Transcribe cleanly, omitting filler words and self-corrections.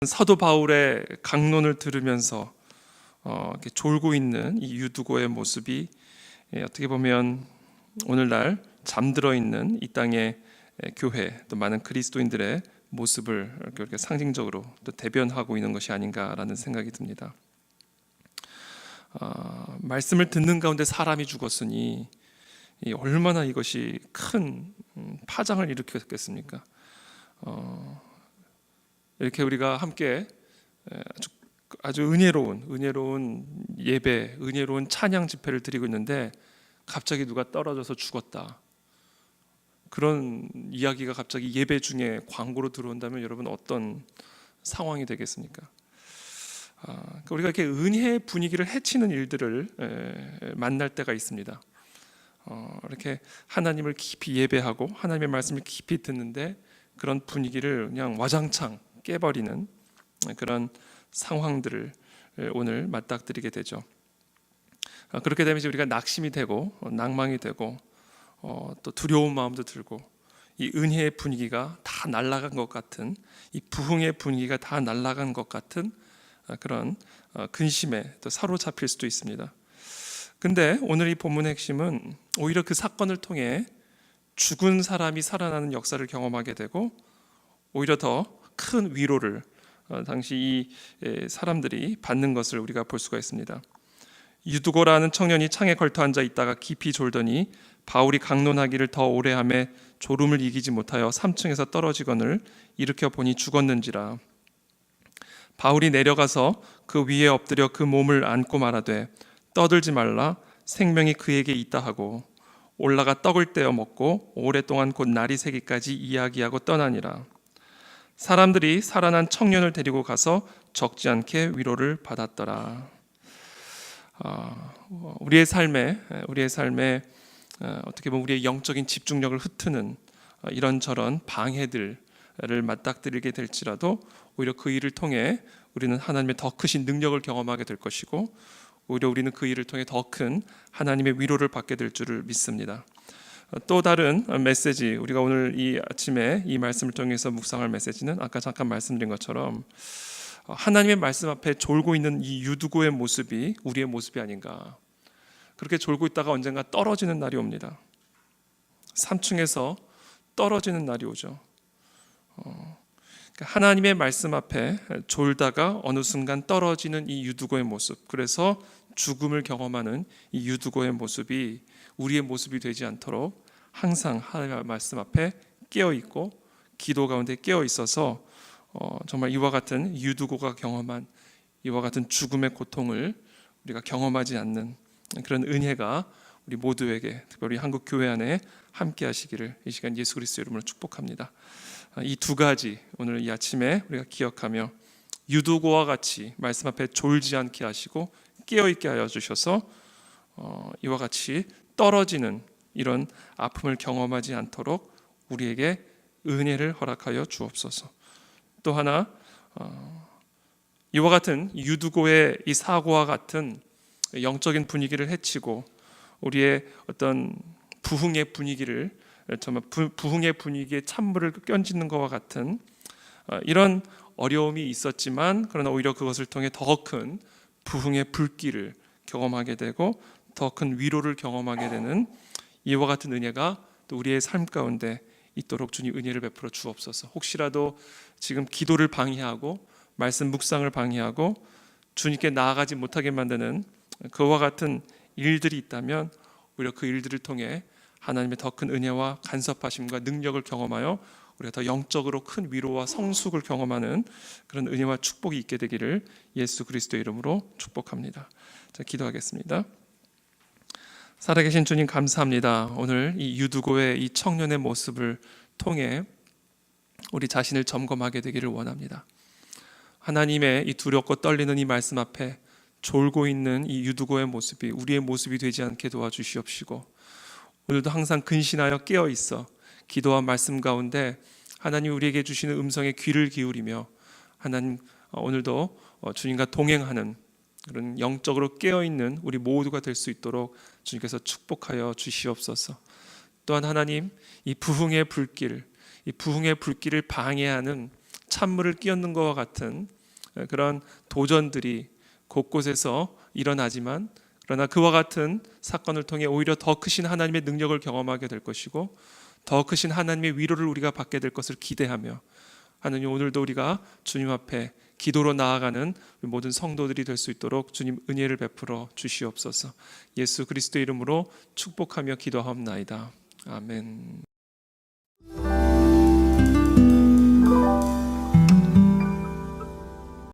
사도 바울의 강론을 들으면서 이렇게 졸고 있는 이 유두고의 모습이 어떻게 보면 오늘날 잠들어 있는 이 땅의 교회 또 많은 그리스도인들의 모습을 이렇게 상징적으로 또 대변하고 있는 것이 아닌가라는 생각이 듭니다. 말씀을 듣는 가운데 사람이 죽었으니 얼마나 이것이 큰 파장을 일으켰겠습니까? 이렇게 우리가 함께 아주 은혜로운 예배, 은혜로운 찬양 집회를 드리고 있는데 갑자기 누가 떨어져서 죽었다. 그런 이야기가 갑자기 예배 중에 광고로 들어온다면 여러분 어떤 상황이 되겠습니까? 우리가 이렇게 은혜의 분위기를 해치는 일들을 만날 때가 있습니다. 이렇게 하나님을 깊이 예배하고 하나님의 말씀을 깊이 듣는데 그런 분위기를 그냥 와장창 깨버리는 그런 상황들을 오늘 맞닥뜨리게 되죠. 그렇게 되면 우리가 낙심이 되고 낭망이 되고 또 두려운 마음도 들고 이 은혜의 분위기가 다 날아간 것 같은 이 부흥의 분위기가 다 날아간 것 같은 그런 근심에 또 사로잡힐 수도 있습니다. 근데 오늘 이 본문의 핵심은 오히려 그 사건을 통해 죽은 사람이 살아나는 역사를 경험하게 되고 오히려 더 큰 위로를 당시 이 사람들이 받는 것을 우리가 볼 수가 있습니다. 유두고라는 청년이 창에 걸터 앉아 있다가 깊이 졸더니 바울이 강론하기를 더 오래 하매 졸음을 이기지 못하여 3층에서 떨어지거늘 일으켜 보니 죽었는지라. 바울이 내려가서 그 위에 엎드려 그 몸을 안고 말하되 떠들지 말라 생명이 그에게 있다 하고 올라가 떡을 떼어 먹고 오랫동안 곧 날이 새기까지 이야기하고 떠나니라. 사람들이 살아난 청년을 데리고 가서 적지 않게 위로를 받았더라. 우리의 삶에 어떻게 보면 우리의 영적인 집중력을 흩트는 이런저런 방해들을 맞닥뜨리게 될지라도 오히려 그 일을 통해 우리는 하나님의 더 크신 능력을 경험하게 될 것이고 오히려 우리는 그 일을 통해 더 큰 하나님의 위로를 받게 될 줄을 믿습니다. 또 다른 메시지, 우리가 오늘 이 아침에 이 말씀을 통해서 묵상할 메시지는 아까 잠깐 말씀드린 것처럼 하나님의 말씀 앞에 졸고 있는 이 유두고의 모습이 우리의 모습이 아닌가. 그렇게 졸고 있다가 언젠가 떨어지는 날이 옵니다. 3층에서 떨어지는 날이 오죠. 하나님의 말씀 앞에 졸다가 어느 순간 떨어지는 이 유두고의 모습, 그래서 죽음을 경험하는 이 유두고의 모습이 우리의 모습이 되지 않도록 항상 하나님의 말씀 앞에 깨어있고 기도 가운데 깨어있어서 정말 이와 같은 유두고가 경험한 이와 같은 죽음의 고통을 우리가 경험하지 않는 그런 은혜가 우리 모두에게 특별히 한국 교회 안에 함께 하시기를 이 시간 예수 그리스도 이름으로 축복합니다. 이 두 가지 오늘 이 아침에 우리가 기억하며 유두고와 같이 말씀 앞에 졸지 않게 하시고 깨어있게 하여 주셔서 이와 같이 떨어지는 이런 아픔을 경험하지 않도록 우리에게 은혜를 허락하여 주옵소서. 또 하나 이와 같은 유두고의 이 사고와 같은 영적인 분위기를 해치고 우리의 어떤 부흥의 분위기를 정말 부흥의 분위기에 찬물을 끼얹는 것과 같은 이런 어려움이 있었지만 그러나 오히려 그것을 통해 더 큰 부흥의 불길을 경험하게 되고 더 큰 위로를 경험하게 되는 이와 같은 은혜가 또 우리의 삶 가운데 있도록 주님 은혜를 베풀어 주옵소서. 혹시라도 지금 기도를 방해하고 말씀 묵상을 방해하고 주님께 나아가지 못하게 만드는 그와 같은 일들이 있다면 오히려 그 일들을 통해 하나님의 더 큰 은혜와 간섭하심과 능력을 경험하여 우리가 더 영적으로 큰 위로와 성숙을 경험하는 그런 은혜와 축복이 있게 되기를 예수 그리스도의 이름으로 축복합니다. 자, 기도하겠습니다. 살아계신 주님 감사합니다. 오늘 이 유두고의 이 청년의 모습을 통해 우리 자신을 점검하게 되기를 원합니다. 하나님의 이 두렵고 떨리는 이 말씀 앞에 졸고 있는 이 유두고의 모습이 우리의 모습이 되지 않게 도와주시옵시고 오늘도 항상 근신하여 깨어 있어 기도와 말씀 가운데 하나님 우리에게 주시는 음성에 귀를 기울이며 하나님 오늘도 주님과 동행하는 그런 영적으로 깨어있는 우리 모두가 될 수 있도록 주님께서 축복하여 주시옵소서. 또한 하나님 이 부흥의 불길을 방해하는 찬물을 끼얹는 것과 같은 그런 도전들이 곳곳에서 일어나지만, 그러나 그와 같은 사건을 통해 오히려 더 크신 하나님의 능력을 경험하게 될 것이고 더 크신 하나님의 위로를 우리가 받게 될 것을 기대하며, 하나님 오늘도 우리가 주님 앞에 기도로 나아가는 모든 성도들이 될 수 있도록 주님 은혜를 베풀어 주시옵소서. 예수 그리스도의 이름으로 축복하며 기도하옵나이다. 아멘.